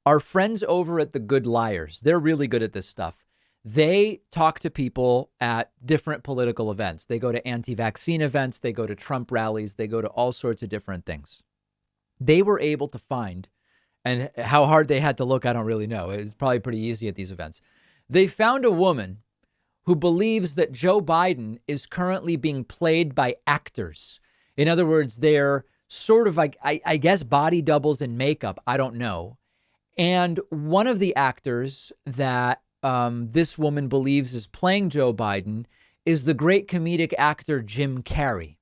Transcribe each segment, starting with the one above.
Our friends over at The Good Liars, they're really good at this stuff. They talk to people at different political events. They go to anti-vaccine events. They go to Trump rallies. They go to all sorts of different things. They were able to find, and how hard they had to look, I don't really know. It's probably pretty easy at these events. They found a woman who believes that Joe Biden is currently being played by actors. In other words, they're sort of like, I guess, body doubles in makeup. I don't know. And one of the actors that this woman believes is playing Joe Biden is the great comedic actor Jim Carrey.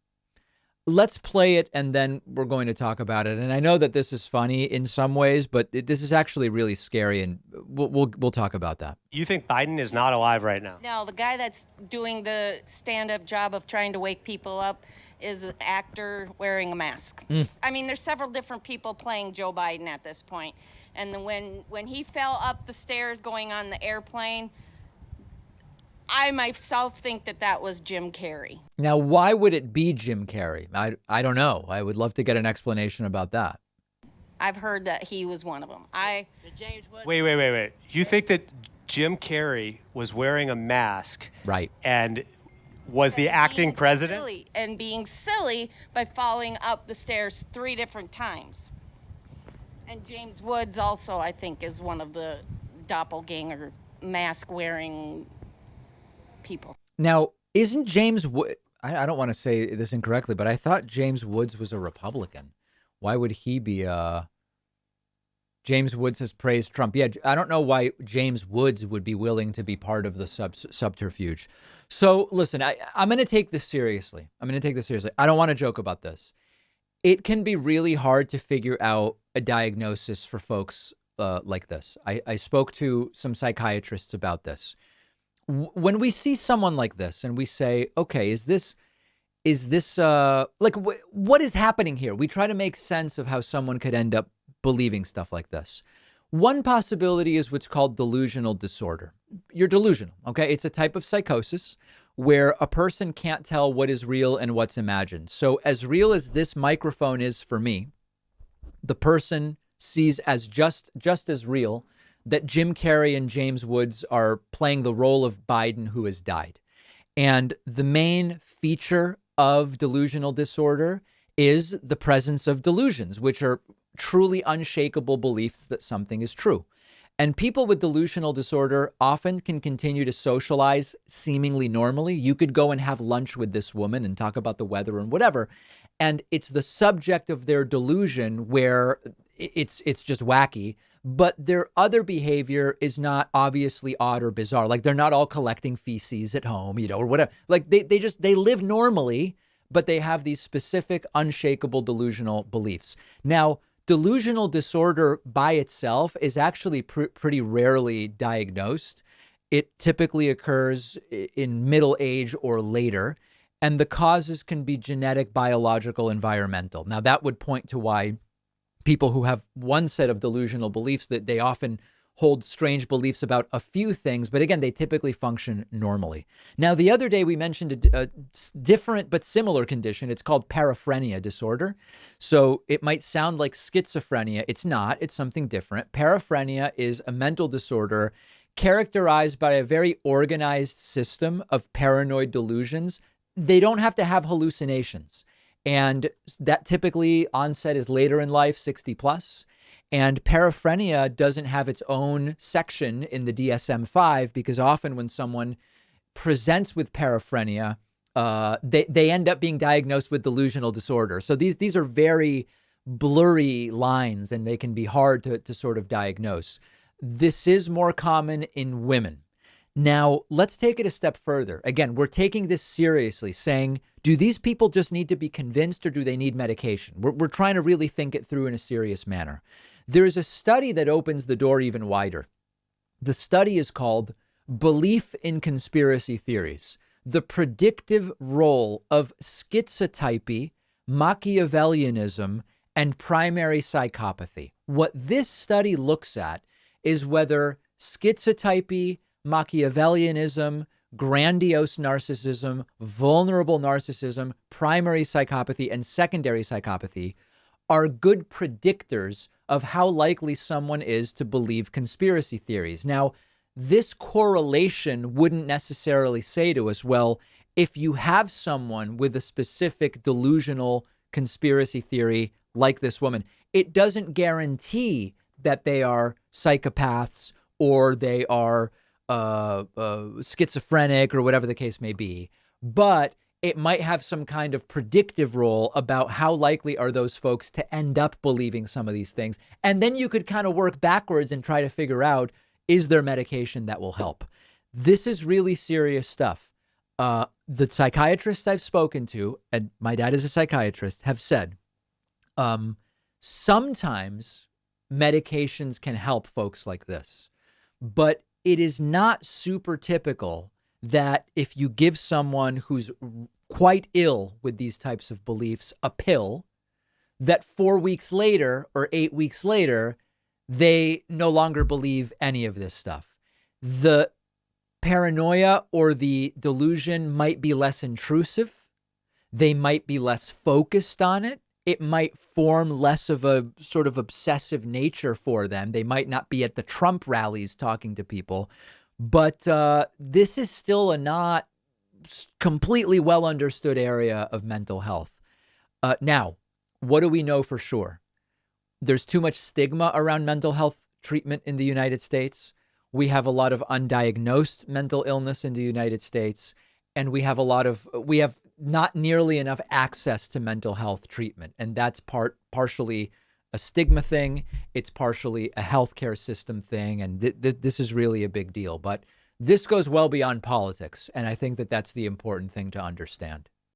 Let's play it, and then we're going to talk about it. And I know that this is funny in some ways, but this is actually really scary, and we'll talk about that. You think Biden is not alive right now? No, the guy that's doing the stand-up job of trying to wake people up is an actor wearing a mask. I mean, there's several different people playing Joe Biden at this point. And then when he fell up the stairs going on the airplane, I myself think that was Jim Carrey. Now, why would it be Jim Carrey? I don't know. I would love to get an explanation about that. I've heard that he was one of them. Wait. You think that Jim Carrey was wearing a mask, right, and was the acting president? And being silly by falling up the stairs 3 different times. And James Woods also, I think, is one of the doppelganger mask-wearing people. Now, isn't James Woods, I don't want to say this incorrectly, but I thought James Woods was a Republican. Why would he be James Woods has praised Trump. Yeah, I don't know why James Woods would be willing to be part of the subterfuge. So listen, I'm going to take this seriously. I don't want to joke about this. It can be really hard to figure out a diagnosis for folks like this. I spoke to some psychiatrists about this. When we see someone like this and we say, okay, is this like, what is happening here? We try to make sense of how someone could end up believing stuff like this. One possibility is what's called delusional disorder. You're delusional, okay? It's a type of psychosis where a person can't tell what is real and what's imagined. So as real as this microphone is for me, the person sees as just as real that Jim Carrey and James Woods are playing the role of Biden who has died. And the main feature of delusional disorder is the presence of delusions, which are truly unshakable beliefs that something is true. And people with delusional disorder often can continue to socialize seemingly normally. You could go and have lunch with this woman and talk about the weather and whatever. And it's the subject of their delusion where it's just wacky. But their other behavior is not obviously odd or bizarre. Like they're not all collecting feces at home, or whatever. Like they live normally, but they have these specific unshakable delusional beliefs. Now, delusional disorder by itself is actually pretty rarely diagnosed. It typically occurs in middle age or later, and the causes can be genetic, biological, environmental. Now, that would point to why people who have one set of delusional beliefs, that they often hold strange beliefs about a few things, but again, they typically function normally. Now, the other day we mentioned a different but similar condition. It's called paraphrenia disorder. So it might sound like schizophrenia. It's not. It's something different. Paraphrenia is a mental disorder characterized by a very organized system of paranoid delusions. They don't have to have hallucinations. And that typically onset is later in life, 60 plus. And paraphrenia doesn't have its own section in the DSM-5 because often when someone presents with paraphrenia, they end up being diagnosed with delusional disorder. So these are very blurry lines and they can be hard to sort of diagnose. This is more common in women. Now, let's take it a step further. Again, we're taking this seriously, saying, do these people just need to be convinced or do they need medication? We're trying to really think it through in a serious manner. There is a study that opens the door even wider. The study is called Belief in Conspiracy Theories, the predictive role of schizotypy, Machiavellianism, and primary psychopathy. What this study looks at is whether schizotypy, Machiavellianism, grandiose narcissism, vulnerable narcissism, primary psychopathy, and secondary psychopathy are good predictors of how likely someone is to believe conspiracy theories. Now, this correlation wouldn't necessarily say to us, well, if you have someone with a specific delusional conspiracy theory like this woman, it doesn't guarantee that they are psychopaths or they are schizophrenic or whatever the case may be. But it might have some kind of predictive role about how likely are those folks to end up believing some of these things. And then you could kind of work backwards and try to figure out, is there medication that will help? This is really serious stuff. The psychiatrists I've spoken to, and my dad is a psychiatrist, have said sometimes medications can help folks like this, but it is not super typical that if you give someone who's quite ill with these types of beliefs a pill, that 4 weeks later or 8 weeks later, they no longer believe any of this stuff. The paranoia or the delusion might be less intrusive. They might be less focused on it. It might form less of a sort of obsessive nature for them. They might not be at the Trump rallies talking to people. But this is still a not completely well understood area of mental health. Now, what do we know for sure? There's too much stigma around mental health treatment in the United States. We have a lot of undiagnosed mental illness in the United States. And we have not nearly enough access to mental health treatment. And that's partially a stigma thing. It's partially a healthcare system thing. And this is really a big deal. But this goes well beyond politics. And I think that that's the important thing to understand.